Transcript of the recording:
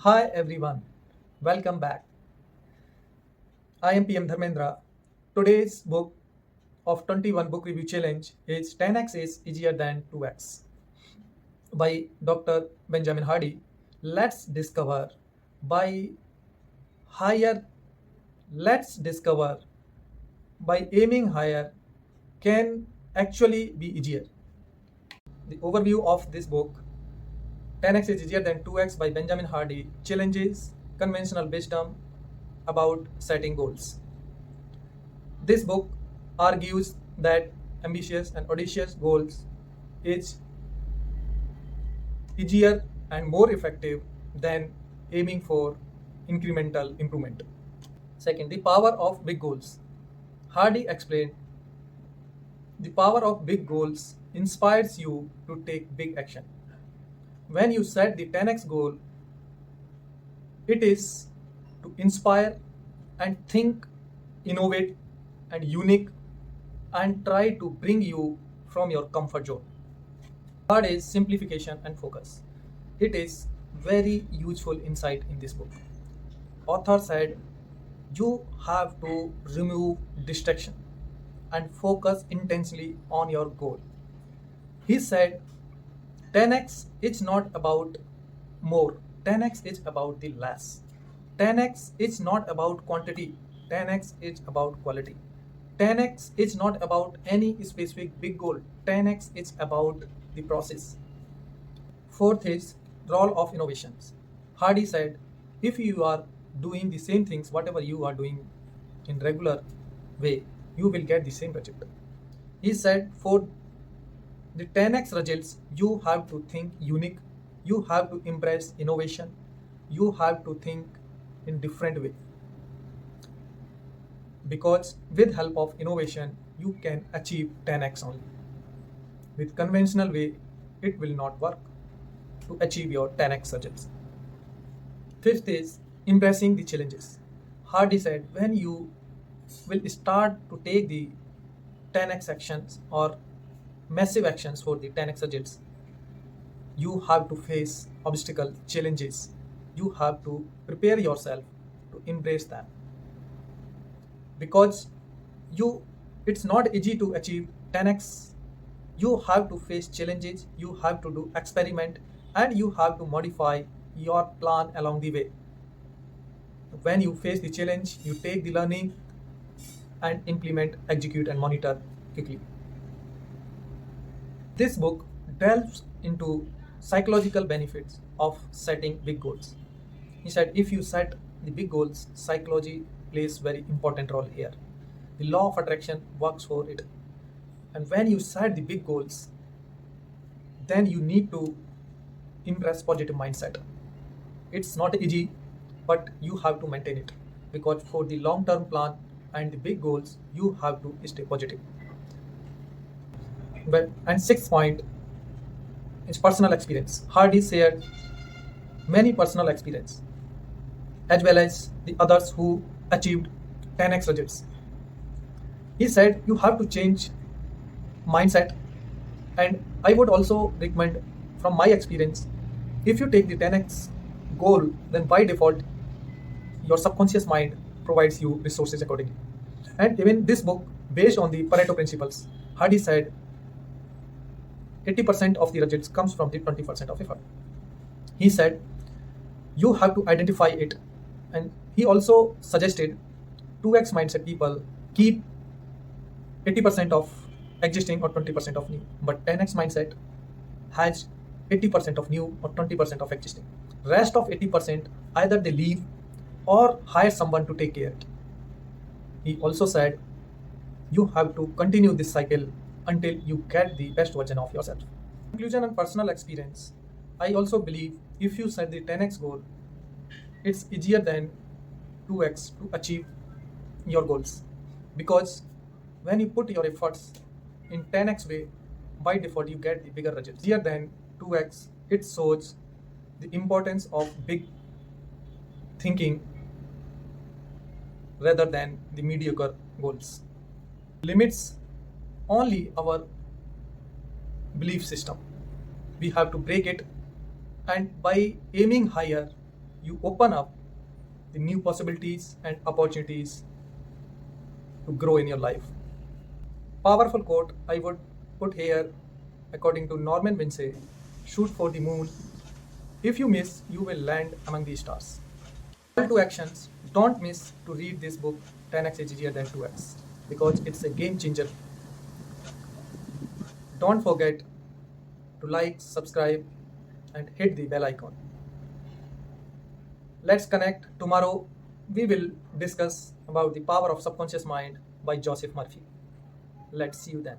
Hi everyone, welcome back. I am PM Dharmendra. Today's book of 21 book review challenge is 10x is easier than 2x by Dr. Benjamin Hardy. Let's discover by higher, let's discover by aiming higher can actually be easier. The overview of this book 10x is easier than 2x by Benjamin Hardy challenges conventional wisdom about setting goals. This book argues that ambitious and audacious goals is easier and more effective than aiming for incremental improvement. Second, the power of big goals. Hardy explained the power of big goals inspires you to take big action. When you set the 10x goal, it is to inspire and think, innovate, and unique and try to bring you from your comfort zone. Third is simplification and focus. It is very useful insight in this book. Author said you have to remove distraction and focus intensely on your goal. He said 10x is not about more, 10x is about the less. 10x is not about quantity, 10x is about quality. 10x is not about any specific big goal, 10x is about the process. Fourth is role of innovations. Hardy said if you are doing the same things whatever you are doing in regular way, you will get the same result. He said for the 10x results you have to think unique, you have to embrace innovation, you have to think in different way, because with help of innovation you can achieve 10x only. With conventional way it will not work to achieve your 10x results. Fifth is embracing the challenges. Hardy said when you will start to take the 10x actions or massive actions for the 10x results, you have to face obstacles, challenges. You have to prepare yourself to embrace them, because it's not easy to achieve 10x. You have to face challenges, you have to do experiment, and you have to modify your plan along the way. When you face the challenge, you take the learning and implement, execute, and monitor quickly. This book delves into psychological benefits of setting big goals. He said if you set the big goals, psychology plays very important role here. The law of attraction works for it. And when you set the big goals, then you need to impress positive mindset. It's not easy, but you have to maintain it, because for the long term plan and the big goals you have to stay positive. Well, and sixth point is personal experience. Hardy shared many personal experience as well as the others who achieved 10x results. He said you have to change mindset, and I would also recommend from my experience, if you take the 10x goal, then by default your subconscious mind provides you resources accordingly. And even this book based on the Pareto principles, Hardy said 80% of the results comes from the 20% of effort. He said you have to identify it, and he also suggested 2x mindset people keep 80% of existing or 20% of new, but 10x mindset has 80% of new or 20% of existing. Rest of 80% either they leave or hire someone to take care. He also said you have to continue this cycle until you get the best version of yourself. Conclusion and personal experience. I also believe if you set the 10x goal, it's easier than 2x to achieve your goals, because when you put your efforts in 10x way, by default you get the bigger results. Easier than 2x, it shows the importance of big thinking rather than the mediocre goals. Limits only our belief system. We have to break it, and by aiming higher, you open up the new possibilities and opportunities to grow in your life. Powerful quote I would put here, according to Norman Vincent: shoot for the moon. If you miss, you will land among the stars. Call to actions: don't miss to read this book 10x is easier than 2x, because it's a game changer. Don't forget to like, subscribe, and hit the bell icon. Let's connect tomorrow. We will discuss about the power of subconscious mind by Joseph Murphy. Let's see you then.